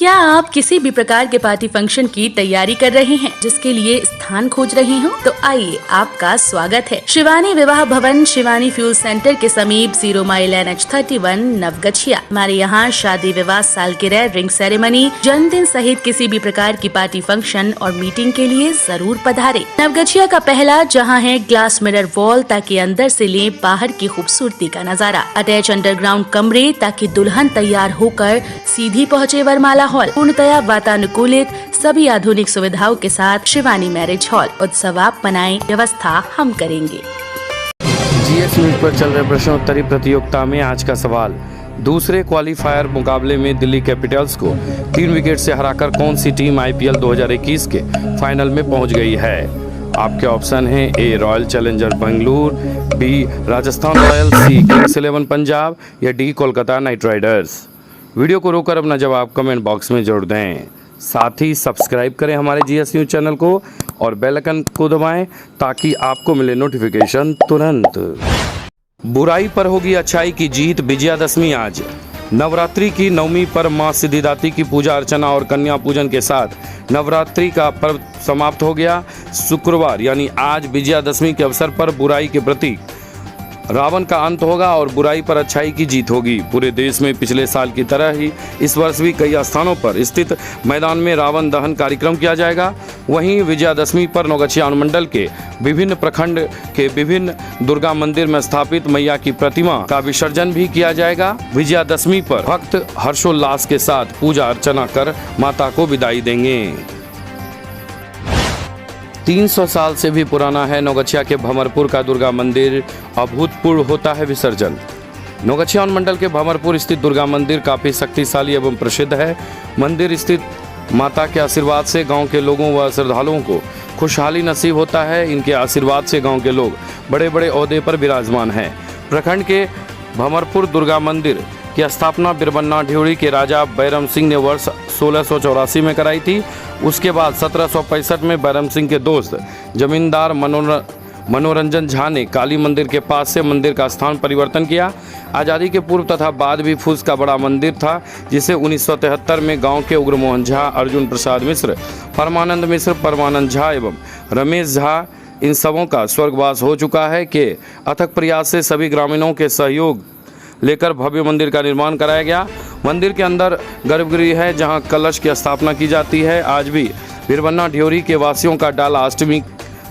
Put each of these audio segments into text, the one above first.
क्या आप किसी भी प्रकार के पार्टी फंक्शन की तैयारी कर रहे हैं, जिसके लिए स्थान खोज रहे हो? तो आइए, आपका स्वागत है शिवानी विवाह भवन, शिवानी फ्यूल सेंटर के समीप 0 माइल NH31 नवगछिया। हमारे यहाँ शादी, विवाह, सालगिरह, रिंग सेरेमनी, जन्मदिन सहित किसी भी प्रकार की पार्टी फंक्शन और मीटिंग के लिए जरूर पधारे। नवगछिया का पहला जहाँ है ग्लास मिरर वॉल, ताकि अंदर से ले बाहर की खूबसूरती का नजारा। अटैच अंडरग्राउंड कमरे, ताकि दुल्हन तैयार होकर सीधी पहुँचे वरमाला हॉल। पूर्णतया वातानुकूलित, सभी आधुनिक सुविधाओं के साथ शिवानी मैरिज हॉल। उत्सव आप मनाएं, व्यवस्था हम करेंगे। GS न्यूज पर चल रहे प्रश्नोत्तरी प्रतियोगिता में आज का सवाल, दूसरे क्वालिफायर मुकाबले में दिल्ली कैपिटल्स को 3 विकेट से हराकर कौन सी टीम IPL 2021 के फाइनल में पहुंच गई है? आपके ऑप्शन हैं A royal challenger Bengaluru, B Rajasthan Royals, C Kings 11 Punjab या D Kolkata night Riders. Video को रोककर अपना जवाब कमेंट बॉक्स में जोड़ दें। साथ ही सब्सक्राइब करें हमारे GS न्यूज चैनल को और बेल आइकन को दबाएं, ताकि आपको मिले नोटिफिकेशन तुरंत। बुराई पर होगी अच्छाई की जीत, विजयादशमी आज। नवरात्रि की नवमी पर मां सिद्धिदात्री की पूजा अर्चना और कन्या पूजन के साथ नवरात्रि का पर्व समाप्त हो गया। शुक्रवार यानी आज विजयादशमी के अवसर पर बुराई के प्रतीक रावण का अंत होगा और बुराई पर अच्छाई की जीत होगी। पूरे देश में पिछले साल की तरह ही इस वर्ष भी कई स्थानों पर स्थित मैदान में रावण दहन कार्यक्रम किया जाएगा। वहीं विजयादशमी पर नवगछिया अनुमंडल के विभिन्न प्रखंड के विभिन्न दुर्गा मंदिर में स्थापित मैया की प्रतिमा का विसर्जन भी किया जाएगा। विजयादशमी पर भक्त हर्षोल्लास के साथ पूजा अर्चना कर माता को विदाई देंगे। 300 साल से भी पुराना है नवगछिया के भंवरपुर का दुर्गा मंदिर, अभूतपूर्व होता है विसर्जन। नवगछिया अनुमंडल के भंवरपुर स्थित दुर्गा मंदिर काफ़ी शक्तिशाली एवं प्रसिद्ध है। मंदिर स्थित माता के आशीर्वाद से गांव के लोगों व श्रद्धालुओं को खुशहाली नसीब होता है। इनके आशीर्वाद से गांव के लोग बड़े बड़े ओहदे पर विराजमान हैं। प्रखंड के भंवरपुर दुर्गा मंदिर की स्थापना बिरबन्ना ढ्योड़ी के राजा बैरम सिंह ने वर्ष 1684 में कराई थी। उसके बाद 1765 में बैरम सिंह के दोस्त जमींदार मनोरंजन झा ने काली मंदिर के पास से मंदिर का स्थान परिवर्तन किया। आज़ादी के पूर्व तथा बाद भी फूस का बड़ा मंदिर था, जिसे 1973 में गांव के उग्रमोहन झा, अर्जुन प्रसाद मिश्र, परमानंद मिश्र, परमानंद झा एवं रमेश झा, इन सबों का स्वर्गवास हो चुका है के अथक प्रयास से सभी ग्रामीणों के सहयोग लेकर भव्य मंदिर का निर्माण कराया गया। मंदिर के अंदर गर्भगृह है, जहां कलश की स्थापना की जाती है। आज भी बिरबन्ना ढ्योरी के वासियों का डाला अष्टमी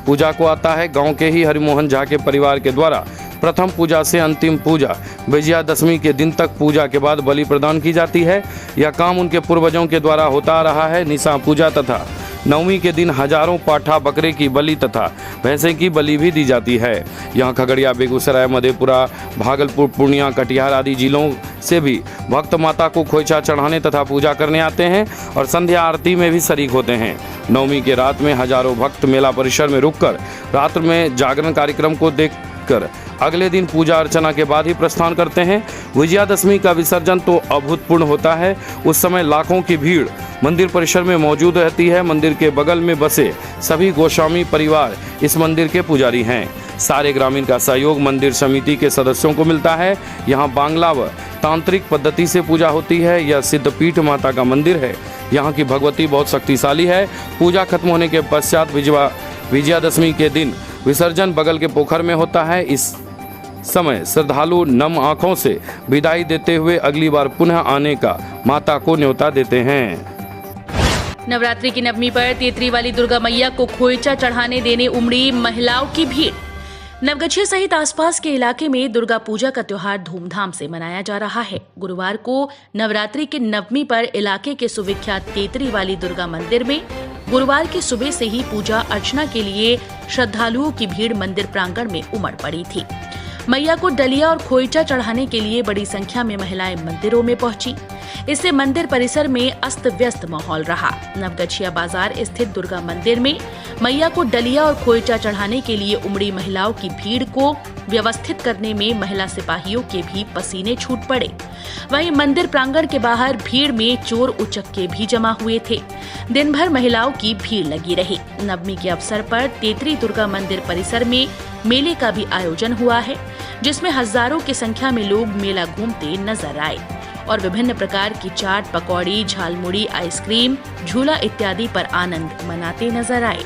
पूजा को आता है। गांव के ही हरिमोहन झा के परिवार के द्वारा प्रथम पूजा से अंतिम पूजा विजयादशमी के दिन तक पूजा के बाद बलि प्रदान की जाती है। यह काम उनके पूर्वजों के द्वारा होता रहा है। निशा पूजा तथा नवमी के दिन हजारों पाठा बकरे की बलि तथा भैंसे की बलि भी दी जाती है। यहाँ खगड़िया, बेगूसराय, मधेपुरा, भागलपुर, पूर्णिया, कटिहार आदि जिलों से भी भक्त माता को खोइछा चढ़ाने तथा पूजा करने आते हैं और संध्या आरती में भी शरीक होते हैं। नवमी के रात में हजारों भक्त मेला परिसर में रुककर रात्र में जागरण कार्यक्रम को देखकर अगले दिन पूजा अर्चना के बाद ही प्रस्थान करते हैं। विजयादशमी का विसर्जन तो अभूतपूर्व होता है। उस समय लाखों की भीड़ मंदिर परिसर में मौजूद रहती है। मंदिर के बगल में बसे सभी गोस्वामी परिवार इस मंदिर के पुजारी हैं। सारे ग्रामीण का सहयोग मंदिर समिति के सदस्यों को मिलता है। यहाँ बांग्ला व तांत्रिक पद्धति से पूजा होती है। यह सिद्धपीठ माता का मंदिर है। यहाँ की भगवती बहुत शक्तिशाली है। पूजा खत्म होने के पश्चात विजयादशमी के दिन विसर्जन बगल के पोखर में होता है। इस समय श्रद्धालु नम आंखों से विदाई देते हुए अगली बार पुनः आने का माता को न्योता देते हैं। नवरात्रि की नवमी पर तेतरी वाली दुर्गा मैया को खोइचा चढ़ाने देने उमड़ी महिलाओं की भीड़। नवगछिया सहित आसपास के इलाके में दुर्गा पूजा का त्योहार धूमधाम से मनाया जा रहा है। गुरुवार को नवरात्रि के नवमी पर इलाके के सुविख्यात तेतरी वाली दुर्गा मंदिर में गुरुवार की सुबह से ही पूजा अर्चना के लिए श्रद्धालुओं की भीड़ मंदिर प्रांगण में उमड़ पड़ी थी। मैया को डलिया और खोइचा चढ़ाने के लिए बड़ी संख्या में महिलाएं मंदिरों में पहुंची। इससे मंदिर परिसर में अस्त व्यस्त माहौल रहा। नवगछिया बाजार स्थित दुर्गा मंदिर में मैया को डलिया और खोइचा चढ़ाने के लिए उमड़ी महिलाओं की भीड़ को व्यवस्थित करने में महिला सिपाहियों के भी पसीने छूट पड़े। वहीं मंदिर प्रांगण के बाहर भीड़ में चोर उचक्के भी जमा हुए थे। दिन भर महिलाओं की भीड़ लगी रही। नवमी के अवसर पर तेतरी दुर्गा मंदिर परिसर में मेले का भी आयोजन हुआ है, जिसमें हजारों की संख्या में लोग मेला घूमते नजर आए। और विभिन्न प्रकार की चाट, पकौड़ी, झालमुड़ी, आइसक्रीम, झूला इत्यादि पर आनंद मनाते नजर आए।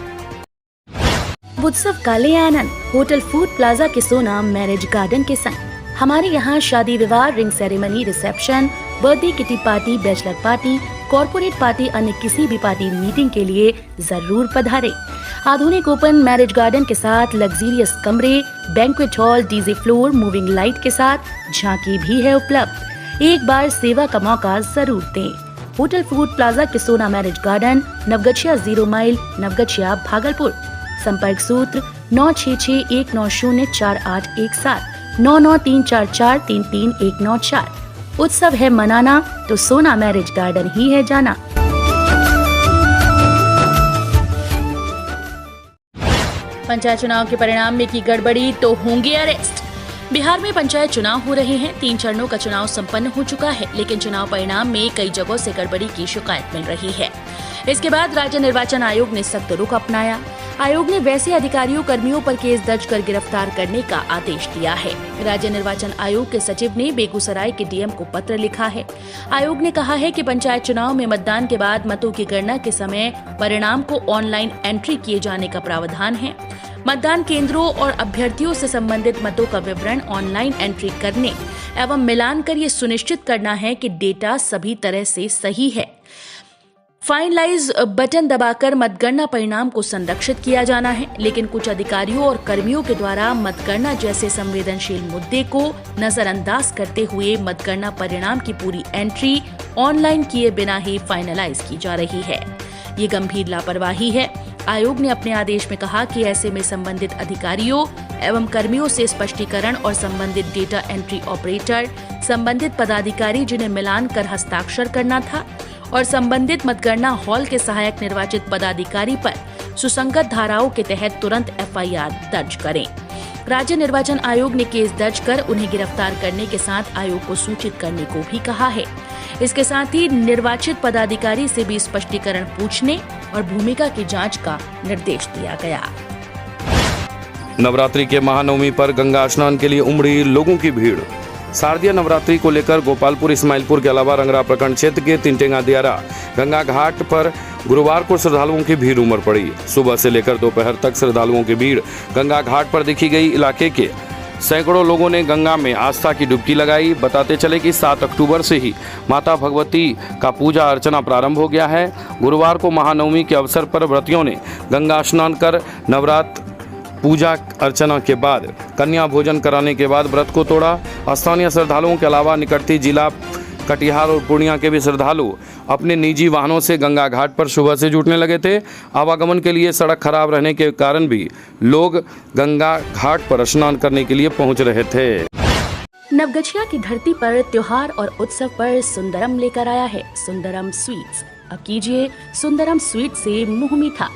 उत्सव का ले आनंद होटल फूड प्लाजा के सोना मैरिज गार्डन के संग। हमारे यहाँ शादी विवाह, ring ceremony, reception, birthday kitty party, bachelor party, corporate party, अन्य किसी भी पार्टी मीटिंग के लिए जरूर पधारे। आधुनिक ओपन मैरिज गार्डन के साथ लग्जरियस कमरे, banquet hall, DJ floor, moving light के साथ झांकी भी है उपलब्ध। एक बार सेवा का मौका जरूर दें। होटल फूड प्लाजा के Sona marriage garden, Navgachhia 0 mile, Navgachhia, Bhagalpur. संपर्क सूत्र 9661904817, 9934433194। उत्सव है मनाना तो सोना मैरिज गार्डन ही है जाना। पंचायत चुनाव के परिणाम में की गड़बड़ी तो होंगे अरेस्ट। बिहार में पंचायत चुनाव हो रहे हैं। 3 चरणों का चुनाव संपन्न हो चुका है, लेकिन चुनाव परिणाम में कई जगहों से गड़बड़ी की शिकायत मिल रही है। इसके बाद राज्य निर्वाचन आयोग ने सख्त रुख अपनाया। आयोग ने वैसे अधिकारियों कर्मियों पर केस दर्ज कर गिरफ्तार करने का आदेश दिया है। राज्य निर्वाचन आयोग के सचिव ने बेगूसराय के डीएम को पत्र लिखा है। आयोग ने कहा है कि पंचायत चुनाव में मतदान के बाद मतों की गणना के समय परिणाम को ऑनलाइन एंट्री किए जाने का प्रावधान है। मतदान केंद्रों और अभ्यर्थियों से संबंधित मतों का विवरण ऑनलाइन एंट्री करने एवं मिलान कर ये सुनिश्चित करना है कि डेटा सभी तरह से सही है। फाइनलाइज बटन दबाकर मतगणना परिणाम को संरक्षित किया जाना है, लेकिन कुछ अधिकारियों और कर्मियों के द्वारा मतगणना जैसे संवेदनशील मुद्दे को नजरअंदाज करते हुए मतगणना परिणाम की पूरी एंट्री ऑनलाइन किए बिना ही फाइनलाइज की जा रही है। ये गंभीर लापरवाही है। आयोग ने अपने आदेश में कहा कि ऐसे में संबंधित अधिकारियों एवं कर्मियों से स्पष्टीकरण और संबंधित डेटा एंट्री ऑपरेटर, संबंधित पदाधिकारी जिन्हें मिलान कर हस्ताक्षर करना था और संबंधित मतगणना हॉल के सहायक निर्वाचित पदाधिकारी पर सुसंगत धाराओं के तहत तुरंत एफआईआर दर्ज करें। राज्य निर्वाचन आयोग ने केस दर्ज कर उन्हें गिरफ्तार करने के साथ आयोग को सूचित करने को भी कहा है। इसके साथ ही निर्वाचित पदाधिकारी से भी स्पष्टीकरण पूछने और भूमिका की जांच का निर्देश दिया गया। नवरात्रि के महानवमी पर गंगा स्नान के लिए उमड़ी लोगों की भीड़। शारदीय नवरात्रि को लेकर गोपालपुर, इस्माइलपुर के अलावा रंगरा प्रखंड क्षेत्र के तिनटेंगा दियारा गंगा घाट पर गुरुवार को श्रद्धालुओं की भीड़ उमड़ पड़ी। सुबह से लेकर दोपहर तक श्रद्धालुओं की भीड़ गंगा घाट पर देखी गई। इलाके के सैकड़ों लोगों ने गंगा में आस्था की डुबकी लगाई। बताते चले कि 7 अक्टूबर से ही माता भगवती का पूजा अर्चना प्रारंभ हो गया है। गुरुवार को महानवमी के अवसर पर व्रतियों ने गंगा स्नान कर नवरात्र पूजा अर्चना के बाद कन्या भोजन कराने के बाद व्रत को तोड़ा। स्थानीय श्रद्धालुओं के अलावा निकटती जिला कटिहार और पूर्णिया के भी श्रद्धालु अपने निजी वाहनों से गंगा घाट पर सुबह से जुटने लगे थे। आवागमन के लिए सड़क खराब रहने के कारण भी लोग गंगा घाट पर स्नान करने के लिए पहुंच रहे थे। नवगछिया की धरती पर त्योहार और उत्सव पर सुंदरम लेकर आया है सुंदरम स्वीट्स। अब कीजिए सुंदरम स्वीट से मुंह मीठा।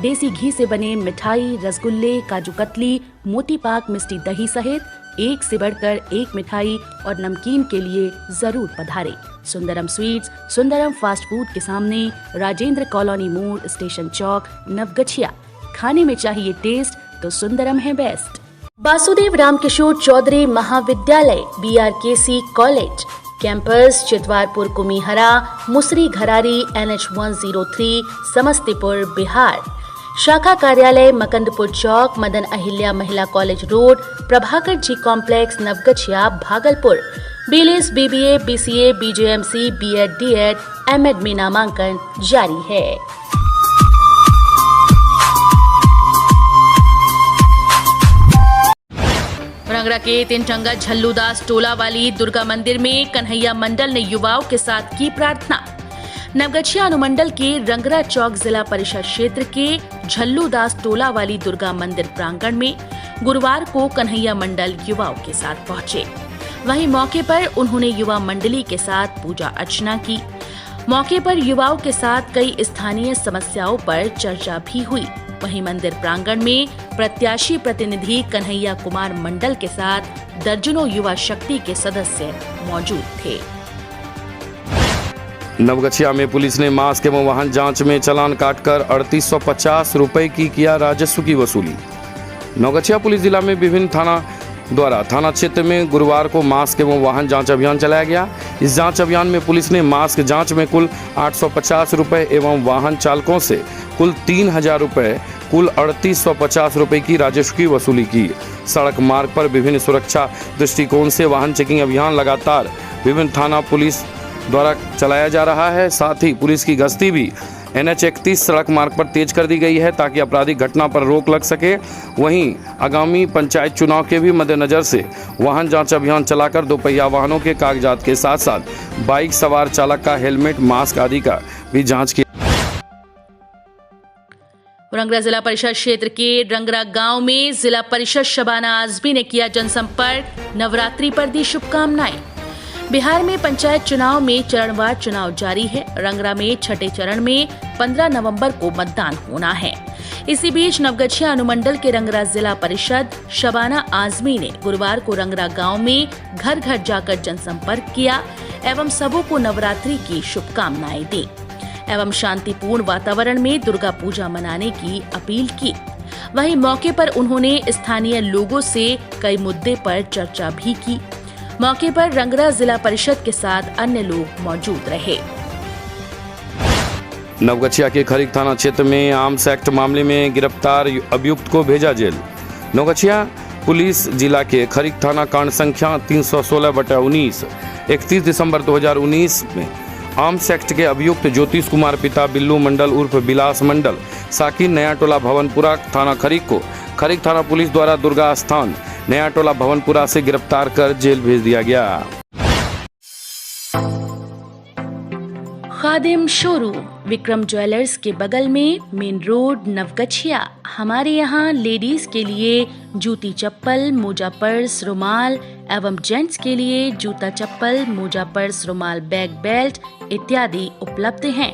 देसी घी से बने मिठाई, रसगुल्ले, काजू कतली, मोती पाक, मिष्टी दही सहित एक से बढ़कर एक मिठाई और नमकीन के लिए जरूर पधारे। Sundaram sweets, Sundaram fast food के सामने, राजेंद्र कॉलोनी मोड़, स्टेशन चौक, नवगछिया। खाने में चाहिए टेस्ट तो सुंदरम है बेस्ट। वासुदेव रामकिशोर चौधरी महाविद्यालय, BRKC कॉलेज कैंपस, चितवारपुर, कुमीहरा, मुसरी घरारी, NH 103, समस्तीपुर, बिहार। शाखा कार्यालय मकंदपुर चौक, Madan Ahilya Mahila college road, Prabhakar ji complex, Naugachhia, Bhagalpur. BLS, BBA, BCA, BJMC, B.Ed, D.Ed, M.Ed में नामांकन जारी है। रंगरा के तिनटंगा झल्लूदास टोला वाली दुर्गा मंदिर में कन्हैया मंडल ने युवाओं के साथ की प्रार्थना। नवगछिया अनुमंडल के रंगरा चौक जिला परिषद क्षेत्र के झल्लूदास टोला वाली दुर्गा मंदिर प्रांगण में गुरुवार को कन्हैया मंडल युवाओं के साथ पहुंचे। वहीं मौके पर उन्होंने युवा मंडली के साथ पूजा अर्चना की। मौके पर युवाओं के साथ कई स्थानीय समस्याओं पर चर्चा भी हुई। वहीं मंदिर प्रांगण में प्रत्याशी प्रतिनिधि कन्हैया कुमार मंडल के साथ दर्जनों युवा शक्ति के सदस्य मौजूद थे। नवगछिया में पुलिस ने मास्क एवं वाहन जांच में चालान काटकर 3850 रुपए की किया राजस्व की वसूली। नवगछिया पुलिस जिला में विभिन्न थाना द्वारा थाना क्षेत्र में गुरुवार को मास्क एवं वाहन जांच अभियान चलाया गया। इस जांच अभियान में पुलिस ने मास्क जांच में कुल 850 रुपये एवं वाहन चालकों से कुल 3000 रुपये, कुल 3850 रुपये की राजस्व की वसूली की। सड़क मार्ग पर विभिन्न सुरक्षा दृष्टिकोण से वाहन चेकिंग अभियान लगातार विभिन्न थाना पुलिस द्वारा चलाया जा रहा है। साथ ही पुलिस की गश्ती भी NH 31 सड़क मार्ग पर तेज कर दी गई है ताकि आपराधिक घटना पर रोक लग सके। वहीं आगामी पंचायत चुनाव के भी मद्देनजर से वाहन जांच अभियान चलाकर दोपहिया वाहनों के कागजात के साथ साथ बाइक सवार चालक का हेलमेट, मास्क आदि का भी जांच किया। रंगरा जिला परिषद क्षेत्र के रंगरा गांव में जिला परिषद शबाना आजमी ने किया जनसंपर्क, नवरात्रि पर दी शुभकामनाएं। बिहार में पंचायत चुनाव में चरणवार चुनाव जारी है। रंगरा में छठे चरण में 15 नवंबर को मतदान होना है। इसी बीच नवगछिया अनुमंडल के रंगरा जिला परिषद शबाना आजमी ने गुरुवार को रंगरा गांव में घर घर जाकर जनसंपर्क किया एवं सबों को नवरात्रि की शुभकामनाएं दी एवं शांतिपूर्ण वातावरण में दुर्गा पूजा मनाने की अपील की। वहीं मौके पर उन्होंने स्थानीय लोगों से कई मुद्दे पर चर्चा भी की। मौके पर रंगरा जिला परिषद के साथ अन्य लोग मौजूद रहे। नवगछिया के खरीक थाना क्षेत्र में आर्म्स एक्ट मामले में गिरफ्तार अभियुक्त को भेजा जेल। नवगछिया पुलिस जिला के खरीक थाना कांड संख्या 316/19 31 दिसंबर 2019 में आर्म्स एक्ट के अभियुक्त ज्योतिष कुमार पिता बिल्लू मंडल उर्फ बिलास मंडल साकिन नया टोला भवनपुरा थाना खरीक को खरीक थाना पुलिस द्वारा दुर्गा स्थान नया टोला भवनपुरा से गिरफ्तार कर जेल भेज दिया गया। खादिम शोरूम विक्रम ज्वेलर्स के बगल में मेन रोड नवगछिया। हमारे यहाँ लेडीज के लिए जूती चप्पल, मोजा पर्स, रुमाल एवं जेंट्स के लिए जूता चप्पल, मोजा पर्स, रुमाल, बैग, बेल्ट इत्यादि उपलब्ध हैं।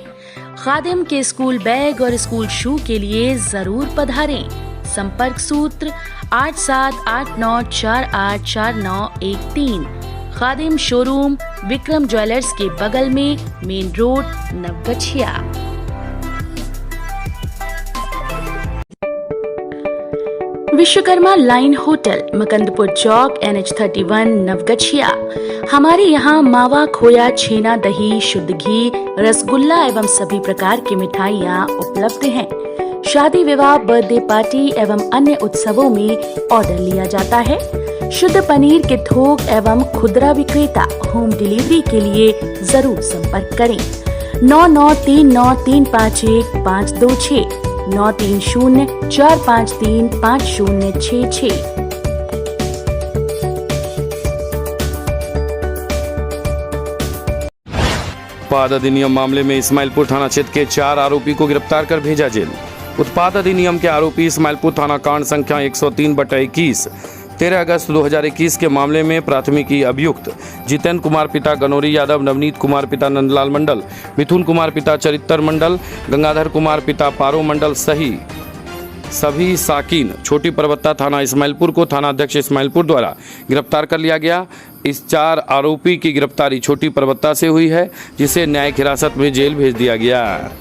खादिम के स्कूल बैग और स्कूल शू के लिए जरूर पधारें। संपर्क सूत्र 8789484913। खादिम शोरूम विक्रम ज्वेलर्स के बगल में main road Naugachhia. Vishwakarma line hotel Makandpur चौक NH 31 नवगछिया। हमारे यहाँ मावा, खोया, छेना, दही, शुद्ध घी, रसगुल्ला एवं सभी प्रकार की मिठाइयाँ उपलब्ध हैं। शादी, विवाह, बर्थडे पार्टी एवं अन्य उत्सवों में ऑर्डर लिया जाता है। शुद्ध पनीर के थोक एवं खुदरा विक्रेता होम डिलीवरी के लिए जरूर संपर्क करें। 9939351526 93045350066। उत्पाद अधिनियम मामले में इस्माइलपुर थाना क्षेत्र के 4 आरोपी को गिरफ्तार कर भेजा जेल। उत्पाद अधिनियम के आरोपी इस्माइलपुर थाना कांड संख्या 103/21 13 अगस्त 2021 के मामले में प्राथमिकी अभियुक्त जितेंद्र कुमार पिता गनौरी यादव, नवनीत कुमार पिता नंदलाल मंडल, मिथुन कुमार पिता चरित्र मंडल, गंगाधर कुमार पिता पारो मंडल सभी साकिन छोटी परबत्ता थाना इस्माइलपुर को थानाध्यक्ष इस्माइलपुर द्वारा गिरफ्तार कर लिया गया। इस 4 आरोपी की गिरफ्तारी छोटी परबत्ता से हुई है, जिसे न्यायिक हिरासत में जेल भेज दिया गया।